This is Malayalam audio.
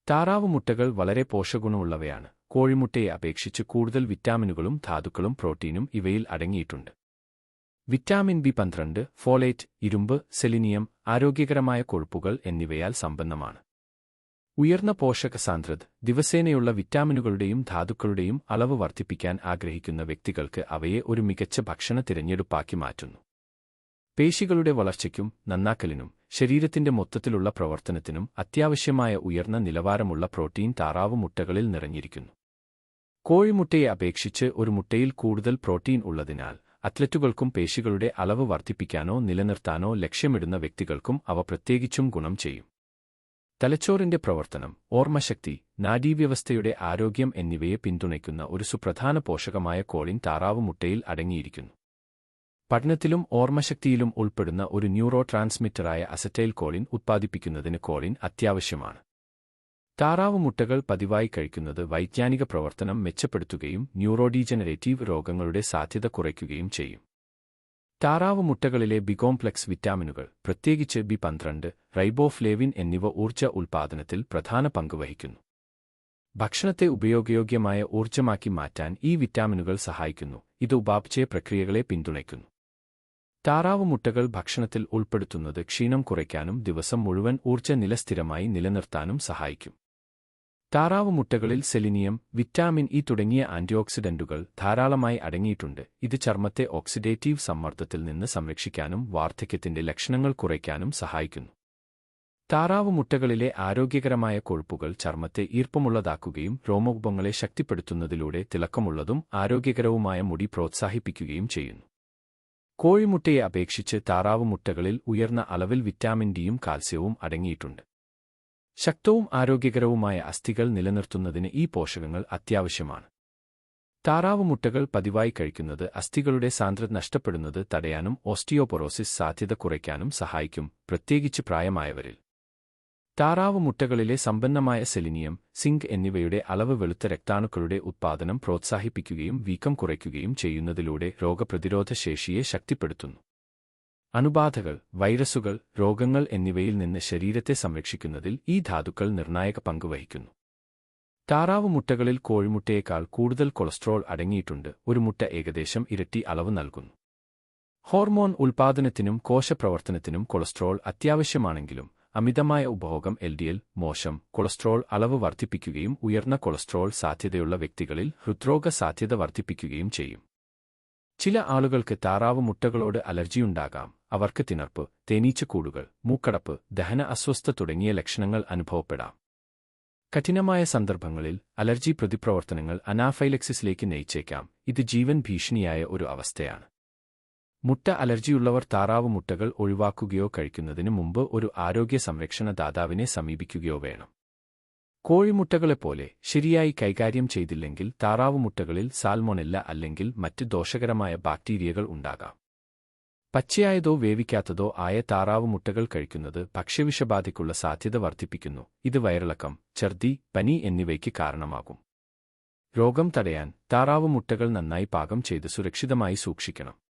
താറാവ് മുട്ടകൾ വളരെ പോഷകഗുണമുള്ളവയാണ്. കോഴിമുട്ടയെ അപേക്ഷിച്ച് കൂടുതൽ വിറ്റാമിനുകളും ധാതുക്കളും പ്രോട്ടീനും ഇവയിൽ അടങ്ങിയിട്ടുണ്ട്. വിറ്റാമിൻ ബി12, ഫോളേറ്റ്, ഇരുമ്പ്, സെലിനിയം, ആരോഗ്യകരമായ കൊഴുപ്പുകൾ എന്നിവയാൽ സമ്പന്നമാണ്. ഉയർന്ന പോഷക സാന്ദ്രത. ദിവസേനയുള്ള വിറ്റാമിനുകളുടെയും ധാതുക്കളുടെയും അളവ് വർദ്ധിപ്പിക്കാൻ ആഗ്രഹിക്കുന്ന വ്യക്തികൾക്ക് അവയെ ഒരു മികച്ച ഭക്ഷണ തിരഞ്ഞെടുപ്പാക്കി മാറ്റുന്നു. പേശികളുടെ വളർച്ചയ്ക്കും നന്നാക്കലിനും ശരീരത്തിന്റെ മൊത്തത്തിലുള്ള പ്രവർത്തനത്തിനും അത്യാവശ്യമായ ഉയർന്ന നിലവാരമുള്ള പ്രോട്ടീൻ താറാവ് മുട്ടകളിൽ നിറഞ്ഞിരിക്കുന്നു. കോഴിമുട്ടയെ അപേക്ഷിച്ച് ഒരു മുട്ടയിൽ കൂടുതൽ പ്രോട്ടീൻ ഉള്ളതിനാൽ അത്ലറ്റുകൾക്കും പേശികളുടെ അളവ് വർദ്ധിപ്പിക്കാനോ നിലനിർത്താനോ ലക്ഷ്യമിടുന്ന വ്യക്തികൾക്കും അവ പ്രത്യേകിച്ചും ഗുണം ചെയ്യും. തലച്ചോറിന്റെ പ്രവർത്തനം, ഓർമ്മശക്തി, നാഡീവ്യവസ്ഥയുടെ ആരോഗ്യം എന്നിവയെ പിന്തുണയ്ക്കുന്ന ഒരു സുപ്രധാന പോഷകമായ കോളിൻ താറാവ് മുട്ടയിൽ അടങ്ങിയിരിക്കുന്നു. പഠനത്തിലും ഓർമ്മശക്തിയിലും ഉൾപ്പെടുന്ന ഒരു ന്യൂറോ ട്രാൻസ്മിറ്ററായ അസറ്റൈൽ കോളിൻ ഉത്പാദിപ്പിക്കുന്നതിന് കോളിൻ അത്യാവശ്യമാണ്. താറാവ് മുട്ടകൾ പതിവായി കഴിക്കുന്നത് വൈജ്ഞാനിക പ്രവർത്തനം മെച്ചപ്പെടുത്തുകയും ന്യൂറോഡീജനറേറ്റീവ് രോഗങ്ങളുടെ സാധ്യത കുറയ്ക്കുകയും ചെയ്യും. താറാവ് മുട്ടകളിലെ ബി കോംപ്ലക്സ് വിറ്റാമിനുകൾ, പ്രത്യേകിച്ച് ബി12, റൈബോഫ്ലേവിൻ എന്നിവ ഊർജ്ജ ഉൽപ്പാദനത്തിൽ പ്രധാന പങ്ക് വഹിക്കുന്നു. ഭക്ഷണത്തെ ഉപയോഗയോഗ്യമായ ഊർജ്ജമാക്കി മാറ്റാൻ ഈ വിറ്റാമിനുകൾ സഹായിക്കുന്നു. ഇത് ഉപാപചയ പ്രക്രിയകളെ പിന്തുണയ്ക്കുന്നു. താറാവ് മുട്ടകൾ ഭക്ഷണത്തിൽ ഉൾപ്പെടുത്തുന്നത് ക്ഷീണം കുറയ്ക്കാനും ദിവസം മുഴുവൻ ഊർജ്ജ നില സ്ഥിരമായി നിലനിർത്താനും സഹായിക്കും. താറാവ് മുട്ടകളിൽ സെലിനിയം, വിറ്റാമിൻ ഇ തുടങ്ങിയ ആന്റിഓക്സിഡന്റുകൾ ധാരാളമായി അടങ്ങിയിട്ടുണ്ട്. ഇത് ചർമ്മത്തെ ഓക്സിഡേറ്റീവ് സമ്മർദ്ദത്തിൽ നിന്ന് സംരക്ഷിക്കാനും വാർദ്ധക്യത്തിന്റെ ലക്ഷണങ്ങൾ കുറയ്ക്കാനും സഹായിക്കുന്നു. താറാവ് മുട്ടകളിലെ ആരോഗ്യകരമായ കൊഴുപ്പുകൾ ചർമ്മത്തെ ഈർപ്പമുള്ളതാക്കുകയും രോമകൂപങ്ങളെ ശക്തിപ്പെടുത്തുന്നതിലൂടെ തിളക്കമുള്ളതും ആരോഗ്യകരവുമായ മുടി പ്രോത്സാഹിപ്പിക്കുകയും ചെയ്യുന്നു. കോഴിമുട്ടയെ അപേക്ഷിച്ച് താറാവ് മുട്ടകളിൽ ഉയർന്ന അളവിൽ വിറ്റാമിൻ ഡിയും കാൽസ്യവും അടങ്ങിയിട്ടുണ്ട്. ശക്തവും ആരോഗ്യകരവുമായ അസ്ഥികൾ നിലനിർത്തുന്നതിന് ഈ പോഷകങ്ങൾ അത്യാവശ്യമാണ്. താറാവ് മുട്ടകൾ പതിവായി കഴിക്കുന്നത് അസ്ഥികളുടെ സാന്ദ്രത നഷ്ടപ്പെടുന്നത് തടയാനും ഓസ്റ്റിയോപൊറോസിസ് സാധ്യത കുറയ്ക്കാനും സഹായിക്കും, പ്രത്യേകിച്ച് പ്രായമായവരിൽ. താറാവ് മുട്ടകളിലെ സമ്പന്നമായ സെലിനിയം, സിങ്ക് എന്നിവയുടെ അളവ് വെളുത്ത രക്താണുക്കളുടെ ഉത്പാദനം പ്രോത്സാഹിപ്പിക്കുകയും വീക്കം കുറയ്ക്കുകയും ചെയ്യുന്നതിലൂടെ രോഗപ്രതിരോധ ശേഷിയെ ശക്തിപ്പെടുത്തുന്നു. അണുബാധകൾ, വൈറസുകൾ, രോഗങ്ങൾ എന്നിവയിൽ നിന്ന് ശരീരത്തെ സംരക്ഷിക്കുന്നതിൽ ഈ ധാതുക്കൾ നിർണായക പങ്ക് വഹിക്കുന്നു. താറാവ് മുട്ടകളിൽ കോഴിമുട്ടയേക്കാൾ കൂടുതൽ കൊളസ്ട്രോൾ അടങ്ങിയിട്ടുണ്ട്. ഒരു മുട്ട ഏകദേശം ഇരട്ടി അളവ് നൽകുന്നു. ഹോർമോൺ ഉൽപ്പാദനത്തിനും കോശപ്രവർത്തനത്തിനും കൊളസ്ട്രോൾ അത്യാവശ്യമാണെങ്കിലും അമിതമായ ഉപഭോഗം LDL, മോശം കൊളസ്ട്രോൾ അളവ് വർദ്ധിപ്പിക്കുകയും ഉയർന്ന കൊളസ്ട്രോൾ സാധ്യതയുള്ള വ്യക്തികളിൽ ഹൃദ്രോഗ സാധ്യത വർദ്ധിപ്പിക്കുകയും ചെയ്യും. ചില ആളുകൾക്ക് താറാവ് മുട്ടകളോട് അലർജിയുണ്ടാകാം. അവർക്ക് തിണർപ്പ്, തേനീച്ചക്കൂടുകൾ, മൂക്കടപ്പ്, ദഹന അസ്വസ്ഥത തുടങ്ങിയ ലക്ഷണങ്ങൾ അനുഭവപ്പെടാം. കഠിനമായ സന്ദർഭങ്ങളിൽ അലർജി പ്രതിപ്രവർത്തനങ്ങൾ അനാഫൈലക്സിസിലേക്ക് നയിച്ചേക്കാം. ഇത് ജീവൻ ഭീഷണിയായ ഒരു അവസ്ഥയാണ്. മുട്ട അലർജിയുള്ളവർ താറാവ് മുട്ടകൾ ഒഴിവാക്കുകയോ കഴിക്കുന്നതിന് മുമ്പ് ഒരു ആരോഗ്യ സംരക്ഷണ ദാതാവിനെ സമീപിക്കുകയോ വേണം. കോഴിമുട്ടകളെപ്പോലെ ശരിയായി കൈകാര്യം ചെയ്തില്ലെങ്കിൽ താറാവ് മുട്ടകളിൽ സാൽമൊനെല്ല അല്ലെങ്കിൽ മറ്റ് ദോഷകരമായ ബാക്ടീരിയകൾ ഉണ്ടാകാം. പച്ചയായതോ വേവിക്കാത്തതോ ആയ താറാവ് മുട്ടകൾ കഴിക്കുന്നത് ഭക്ഷ്യവിഷബാധയ്ക്കുള്ള സാധ്യത വർദ്ധിപ്പിക്കുന്നു. ഇത് വയറിളക്കം, ഛർദി, പനി എന്നിവയ്ക്ക് കാരണമാകും. രോഗം തടയാൻ താറാവ് മുട്ടകൾ നന്നായി പാകം ചെയ്ത് സുരക്ഷിതമായി സൂക്ഷിക്കണം.